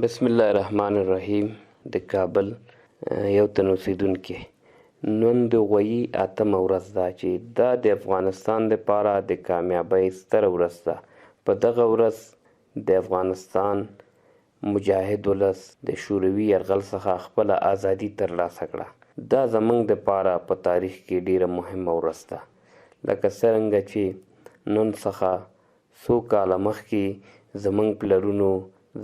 بسم الله الرحمن الرحیم. د کابل یو تن اوسیدونکي، نن د غویي 8مه ورځ ده چې دا د افغانستان دپاره د کامیابۍ ستره ورځ ده. په دغه ورځ د افغانستان مجاهد ولس د شوروي یرغل څخه خپله ازادي ترلاسه کړه. دا زموږ دپاره په تاریخ کې ډیره مهمه ورځ ده، لکه څرنګه چې نن څخه څو کاله مخکې زموږ پلرونو،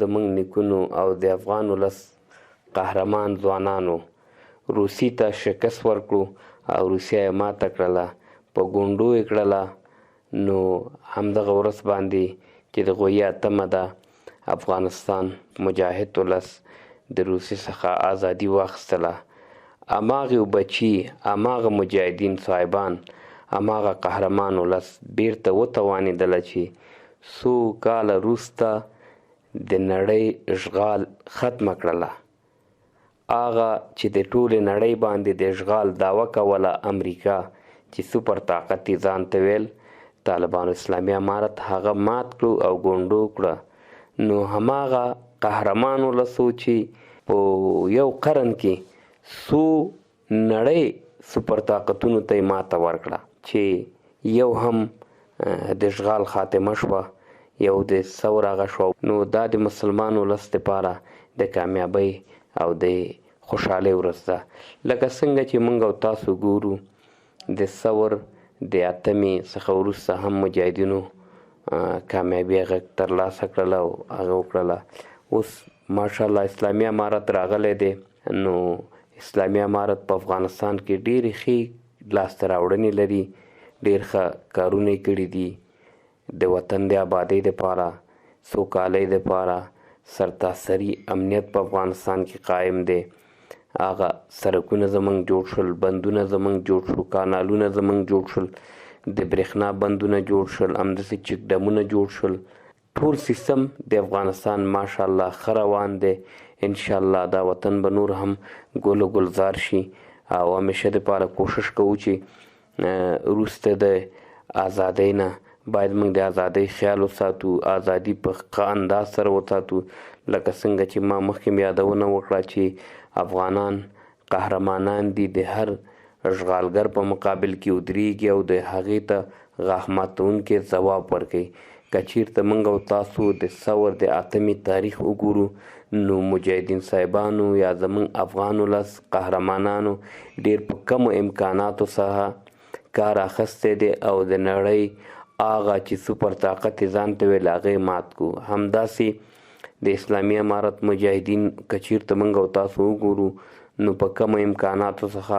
زموږ نیکونو او د افغان ولس قهرمان ځوانانو روسي ته شکست ورکړو او روسیه یې ماته کړله، په ګونډو یې کړله. نو همدغه ورځ باندې چې د غویي 8مه ده، افغانستان مجاهد ولس د روسیې څخه ازادي واخیستله. هماغې بچي، هماغه مجاهدین صاحبان، هماغه قهرمان ولس بیرته وتوانېدله چې څو کاله وروسته د نړۍ اشغال ختمه کړله. هغه چې د ټولې نړۍ باندې د اشغال دعوه کوله امریکا، چې سوپر طاقت یې ځان ته ویل، طالبانو اسلامي امارت هغه مات کړو او ګونډو کړه. نو هماغه قهرمان ولسو چې په یو قرن کې څو نړۍ سوپر طاقتونو ته یې ماته ورکړه، چې یو هم د اشغال خاتمه شوه، یو د ثور هغه شو. نو دا د مسلمان ولس دپاره د کامیابۍ او د خوشحالۍ ورځ ده. لکه څنګه چې موږ او تاسو ګورو، د ثور د 8مې څخه وروسته هم مجاهدینو کامیابي هغه ترلاسه کړله او هغه وکړله. اوس ماشاءالله اسلامي امارت راغلی دی. نو اسلامي امارت په افغانستان کې ډېرې ښې لاسته راوړنې لري، ډېر ښه کارونه یې کړي دي د وطن د آبادۍ دپاره، سوکالۍ دپاره. سرتاسري امنیت په افغانستان کې قایم دی. هغه سړکونه زموږ جوړ شول، بندونه زموږ جوړ شول، کانالونه زموږ جوړ شول، د برېښنا بندونه جوړ شول، همداسې چک ډمونه جوړ شول. ټول سیستم د افغانستان ماشاءالله ښه روان دی. انشاءالله دا وطن به نور هم ګل و ګلزار شي او همیشه دپاره کوشش کوو چې وروسته د ازادۍ نه باید موږ د ازادۍ خیال وساتو، ازادي په ښه انداز سره وساتو. لکه څنګه چې ما مخکې یادونه وکړه چې افغانان قهرمانان دي، د هر اشغالګر په مقابل کې ودرېږي او د هغې ته غاښ ماتونکی ځواب ورکوي. که چېرته موږ او تاسو د ثور د 8مې تاریخ وګورو، نو مجاهدین صاحبانو یا زموږ افغان ولس قهرمانانو ډېر په کمو امکاناتو څخه کار اخیستی دی او د نړۍ هغه چې سوپر طاقت یې ځان ته ویل هغه یې مات کړو. همداسې د اسلامي امارت مجاهدین که چېرته موږ او تاسو وګورو، نو په کمو امکاناتو څخه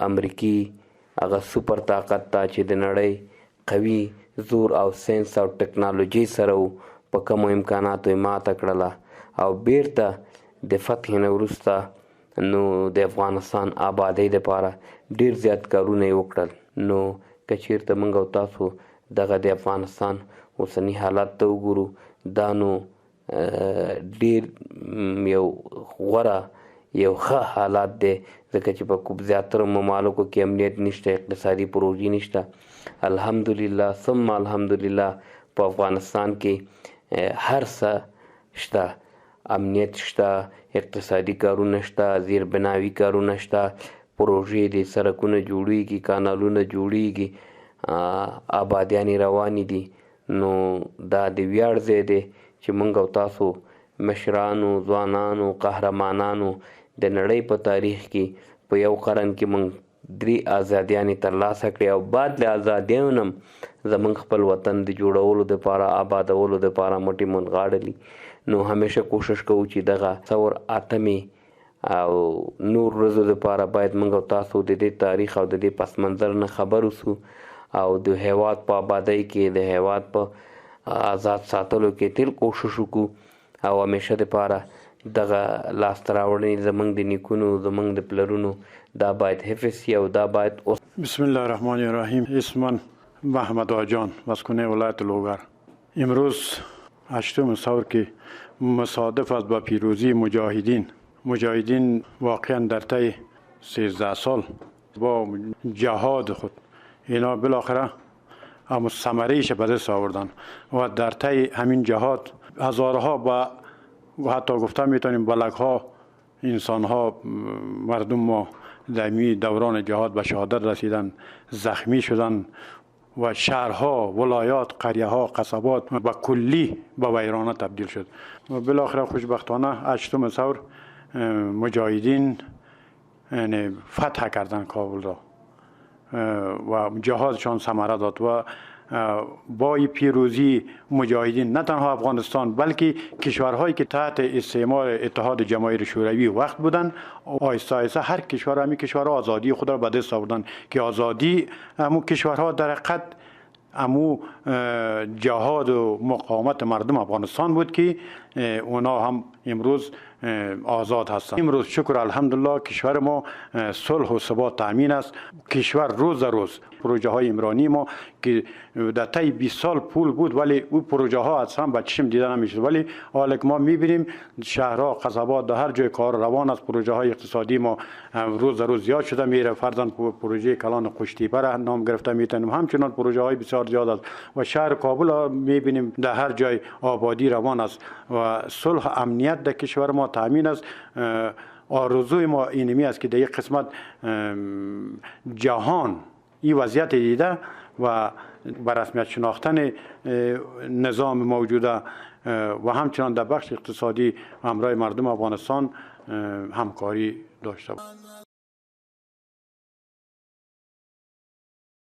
امریکي هغه سوپر طاقت ته چې د نړۍ قوي زور او ساینس او ټکنالوژي سره و، په کمو امکاناتو یې ماته کړله او بیرته د فتح نه وروسته نو د افغانستان آبادۍ دپاره ډېر زیات کارونه یې وکړل. نو که چېرته موږ او تاسو دغه د افغانستان اوسني حالات ته وګورو، دا نو ډېر یو غوره یو ښه حالات دی، ځکه چې په زیاترو ممالکو کې امنیت نشته، اقتصادي پروژې نشته. الحمدلله ثم الحمدلله په افغانستان کې هر څه شته، امنیت شته، اقتصادي کارونه شته، زیربناوي کارونه شته، پروژې دي، سړکونه جوړیږي، کانالونه جوړیږي، آبادیانې روانې دي. نو دا د ویاړ ځای دی چې موږ او تاسو مشرانو، ځوانانو، قهرمانانو د نړۍ په تاریخ کې په یو قرن کې موږ 3 ازادیانې ترلاسه کړې او بعد له ازادیانو نه زموږ خپل وطن د جوړولو دپاره، آبادولو دپاره مټې مون غاړلي. نو همیشه کوشش کوو چې دغه ثور 8مې او نور ورځو دپاره باید موږ او تاسو د دې تاریخ او د دې پس منظر نه خبر اوسو او د هیواد په آبادۍ کې، د هیواد په آزاد ساتلو کې تل کوشش وکړو او همیشه دپاره دغه لاسته راوړنې زموږ د نیکونو، زموږ د پلرونو دا باید حفظ شي او دا باید بسم الله الرحمن الرحیم. اسمم محمد آجان، مسکن ولایت لوگر. امروز 8 ثور که مصادف است با پیروزی مجاهدین واقعا در طی 13 سال با جهاد خود اینا بالاخره اما ثمره‌ایش به دست آوردن و در طی همین جهاد هزارها با و حتی گفته میتونیم بلک ها، انسان ها، مردم ما در دوران جهاد به شهادت رسیدن، زخمی شدن و شهرها، ولایات، قریه ها، قصبات به کلی به ویرانه تبدیل شد. و بالاخره خوشبختانه 8 ثور مجاهدین فتح کردن کابل را و جهادشان ثمره داد و با این پیروزی مجاهدین نه تنها افغانستان بلکه کشورهایی که تحت استعمار اتحاد جماهیر شوروی وقت بودن، آهسته آهسته هر کشور، همین کشورها آزادی خود را به دست آوردن که آزادی همون کشورها در حقیقت امو جهاد و مقاومت مردم افغانستان بود که اونا هم امروز آزاد هستند. امروز شکر الحمدلله کشور ما صلح و ثبات تامین است. کشور روز روز پروژه های عمرانی ما که در طی 20 سال پول بود ولی او پروژه ها اصلا به چشم دیده نمیشد، ولی حالا که ما میبینیم شهرها، قصبات، در هر جای کار روان است. پروژه های اقتصادی ما روز روز زیاد شده میره. فرضاً پروژه کلان قشتیپه را نام گرفته میتونیم، همچنان پروژه های بسیار زیاد است و شهر کابل میبینیم در هر جای آبادی روان است و صلح امنیت در کشور ما تامین است. آرزوی ما اینمی است که در یک قسمت جهان این وضعیت دیده و به رسمیت شناختن نظام موجوده و همچنان در بخش اقتصادی همراه مردم افغانستان همکاری داشته باشد.